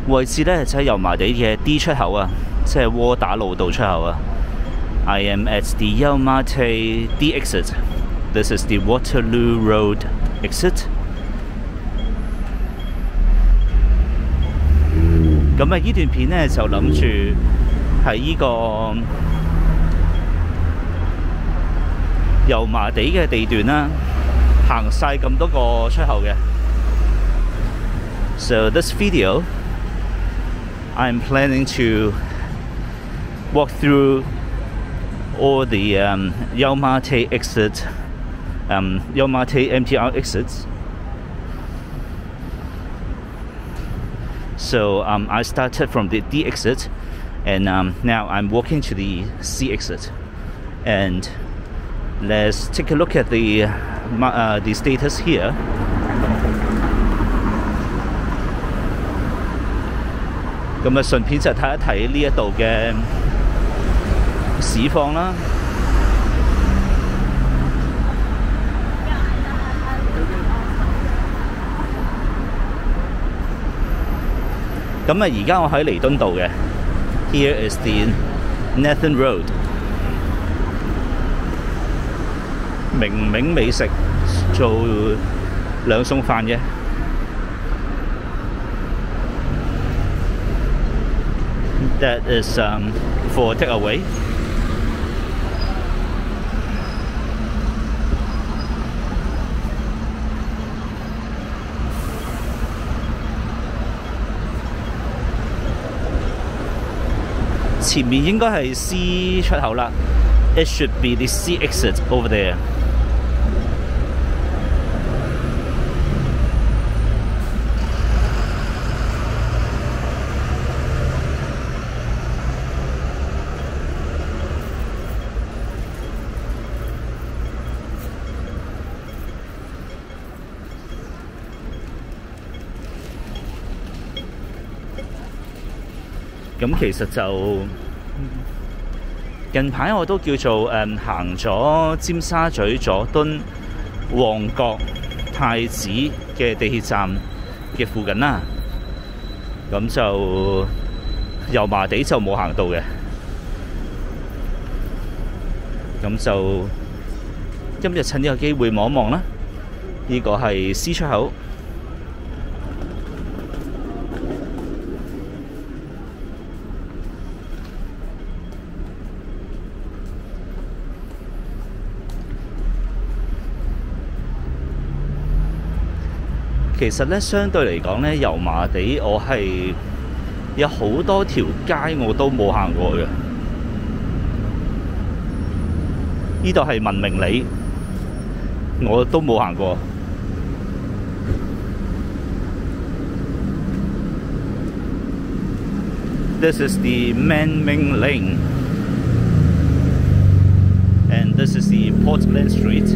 位置呢就喺油麻地嘅 D 出口啊，即係窩打老道出口啊。I am at the Yau Ma Tei D exit. This is the Waterloo Road exit. 咁啊，呢段片呢就諗住喺呢個油麻地嘅地段啦，行晒咁多個出口嘅。So this video, I'm planning to walk through all the Yau Ma Tei exit, Yau Ma Tei MTR exits. So I started from the D exit, and now I'm walking to the C exit. And let's take a look at the status here. 咁啊，順便就睇一睇呢一度嘅市況啦。咁啊，而家我喺彌敦道嘅。Here is the Nathan Road。明明美食做兩餸飯嘅。That is for takeaway. 前面應該係 C 出口啦。It should be the C exit over there. 咁其實就近排我都叫做行咗尖沙咀、佐敦、旺角、太子嘅地鐵站嘅附近啦。咁就油麻地就冇行到嘅。咁就今日趁呢個機會望一望啦。呢個係 C 出口。其實咧，相對嚟講咧，油麻地我係有好多條街我都冇行過嘅。呢度係文明里，我都冇行過。This is the Manming Lane, and this is the Portland Street.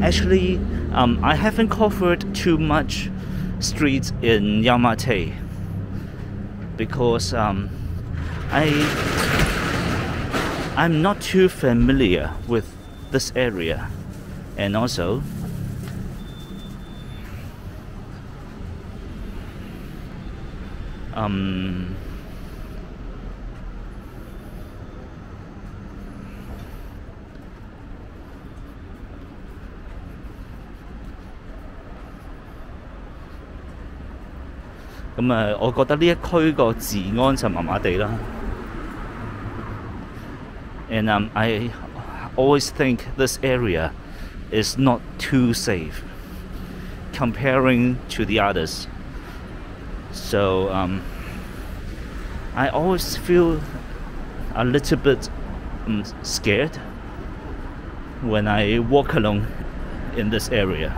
Actually, I haven't covered too much streets in Yau Ma Tei because I'm not too familiar with this area, and also我覺得呢一區個治安就麻麻地啦。And I always think this area is not too safe comparing to the others. So I always feel a little bit scared when I walk alone in this area.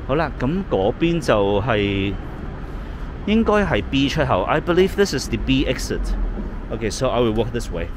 好啦，咁嗰邊就係應該係 B 出口。I believe this is the B exit. Okay, so I will walk this way.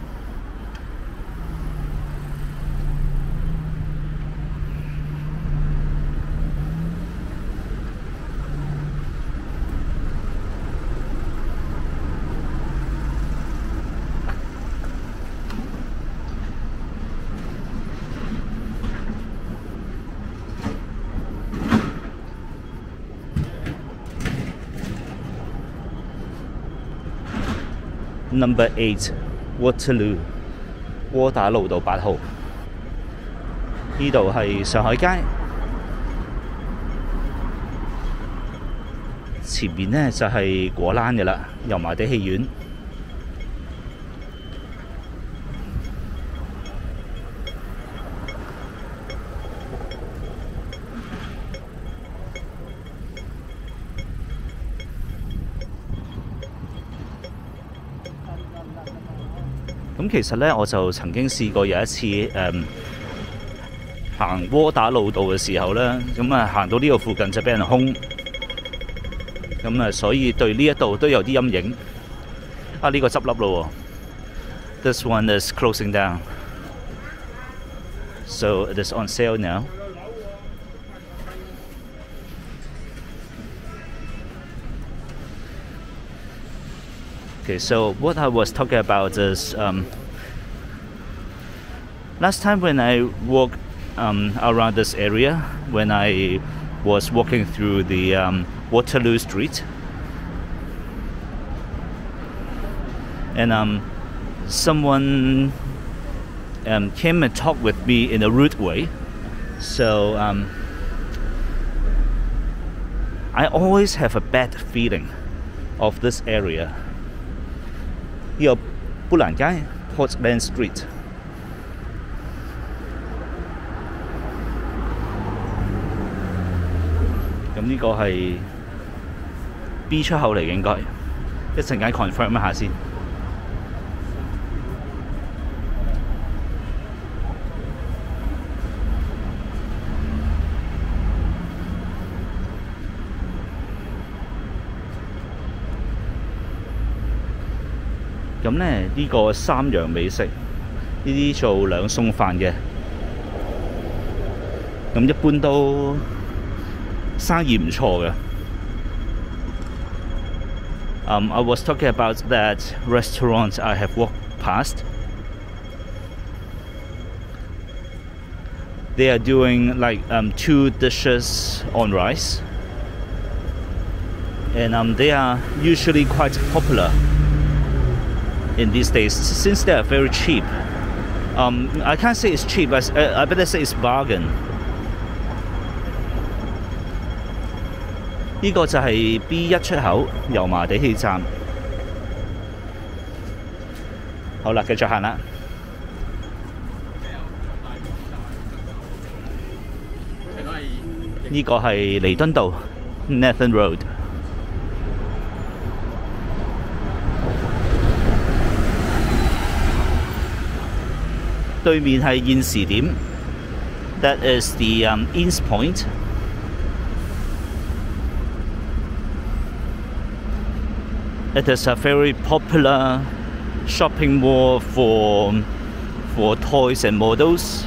Number 8 Waterloo 窩打老道8號。呢度係上海街，前面呢就係果欄嘅啦，油麻地戲院。咁其實呢，我就曾經試過有一次行窩打老道嘅時候呢，咁啊行到呢度附近就俾人兇，咁啊所以對呢一度都有啲陰影。啊呢個執笠咯喎 ，This one is closing down, so it is on sale now. Okay, so what I was talking about is last time when I walked around this area, when I was walking through the Waterloo Street, and someone came and talked with me in a rude way. So I always have a bad feeling of this area. 呢個砵蘭街 Portland Street。咁呢個係 B 出口嚟嘅應該，一陣間 confirm 一下先。咁呢，呢個三洋美食，呢啲做兩餸飯嘅，咁一般都生意唔錯嘅。I was talking about that restaurant I have walked past. They are doing like 2 dishes on rice, and they are usually quite popular in these days since they are very cheap. I can't say it's cheap, but I better say it's bargain. 呢個就係 B1 出口油麻地氣站。好啦，繼續行啦。呢個係彌敦道 Nathan Road。對面係現時點 ，that is the East Point。It is a very popular shopping mall for toys and models.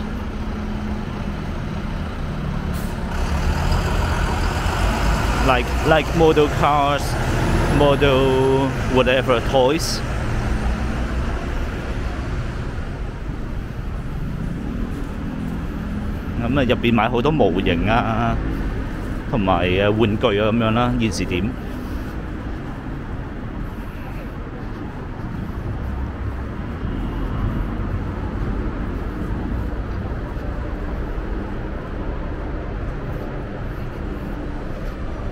Like model cars, model whatever toys. 咁啊，入邊買好多模型啊，同埋玩具啊咁樣啦。現時點？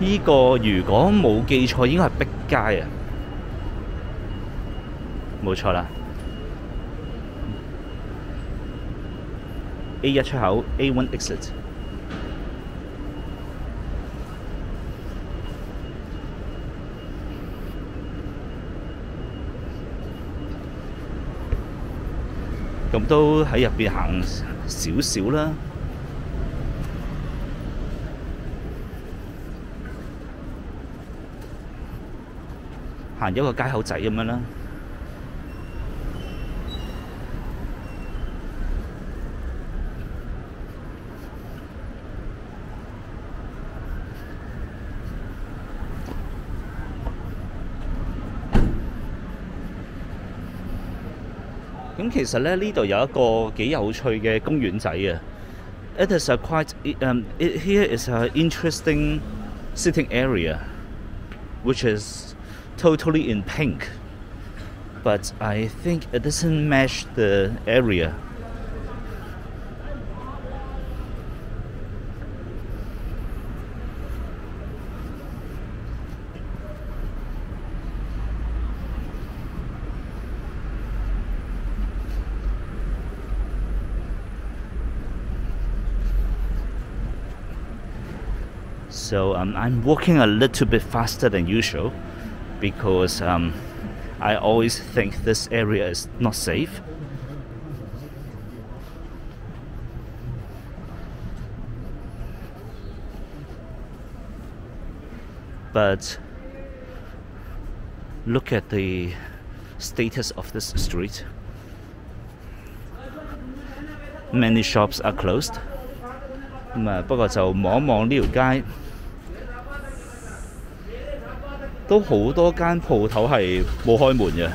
呢個如果冇記錯，應該係碧街啊，冇錯啦。A1 出口 A1 exit。咁都喺入邊行少少啦。行咗個街口仔咁樣啦。咁其實咧呢度有一個幾有趣嘅公園仔啊。It is a quite here is an interesting sitting area, which is totally in pink. but I think it doesn't match the area. So I'm walking a little bit faster than usual because I always think this area is not safe. But look at the status of this street. Many shops are closed. 不過就望一望呢條街，都好多間鋪頭係冇開門嘅。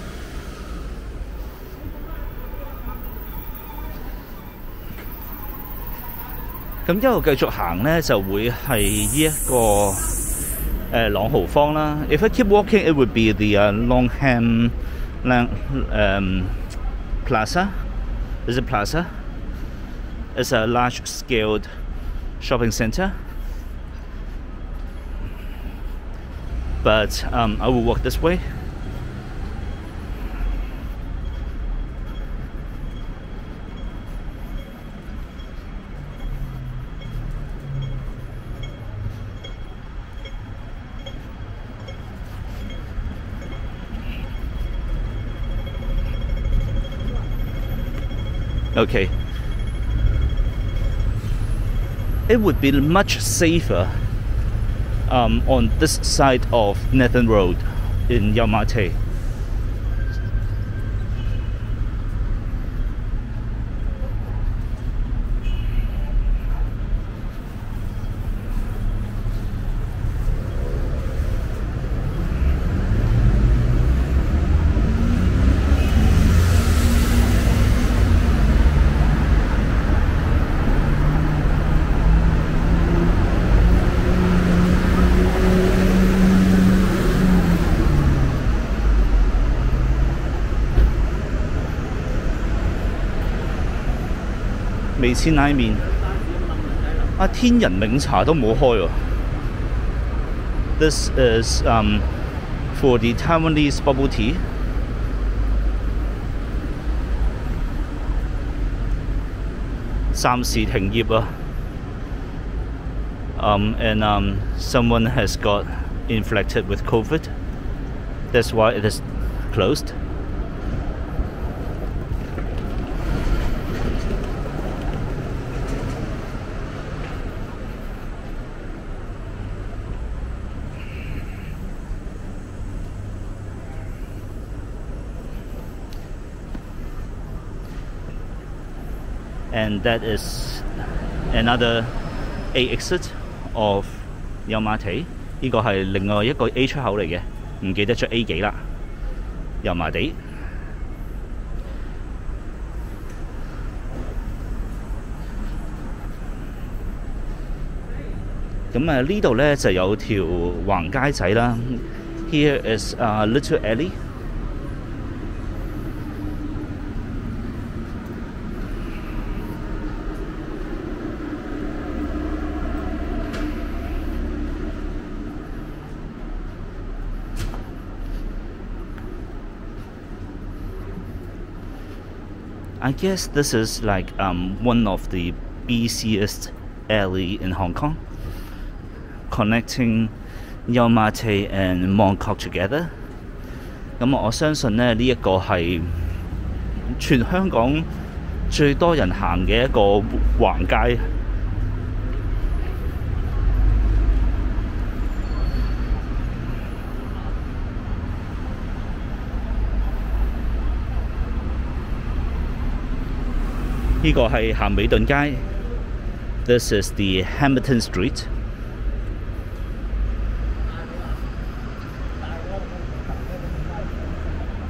咁一路繼續行呢，就會係呢一個朗豪坊啦。If I keep walking, it would be the Longham Plaza. Is it Plaza? It's a large-scaled shopping center. But I will walk this way. Okay. It would be much safer on this side of Nathan Road in Yau Ma Tei.味千拉麵天人茗茶都冇開喎。This is for the Taiwanese bubble tea.暫時停業啊。And someone has got infected with COVID. That's why it is closed. And that is another A exit of Yau Ma Tei. 呢個係另外一個 A 出口嚟嘅，唔記得咗 A 幾啦。油麻地。咁呢度呢就有條橫街仔啦。Here is a little alley. I guess this is like one of the busiest alley in Hong Kong, connecting Yau Ma Tei and Mong Kok together. 咁我相信呢一個係全香港最多人行嘅一個橫街。呢個係咸美頓街。This is the Hamilton Street.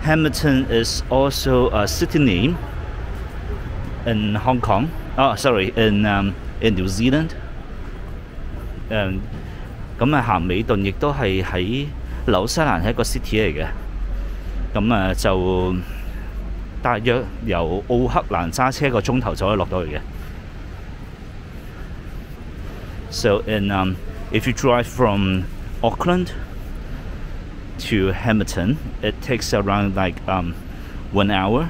Hamilton is also a city name in Hong Kong. Oh, sorry, in New Zealand. 咁咸美頓亦都係喺紐西蘭係一個 city 嚟嘅。咁就大約由奧克蘭揸車1個鐘頭就可以落到去嘅。So if you drive from Auckland to Hamilton, it takes around like 1 hour.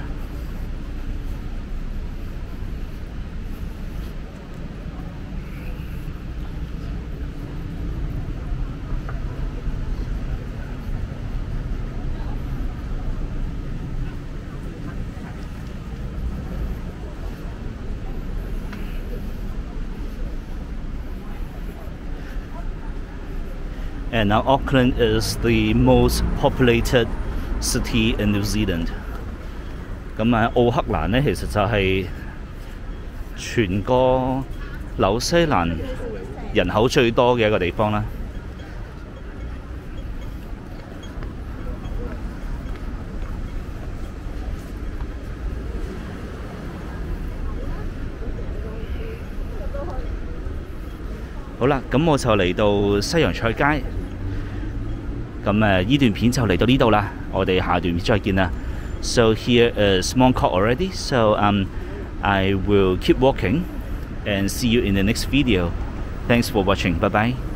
And now Auckland is the most populated city in New Zealand. 咁奧克蘭呢，其實就係全個紐西蘭人口最多嘅一個地方啦。好啦，咁我就嚟到西洋菜街。咁呢段片就嚟到呢度啦，我哋下段片再見啦。So here is Mongkok already. So I will keep walking and see you in the next video. Thanks for watching. Bye bye.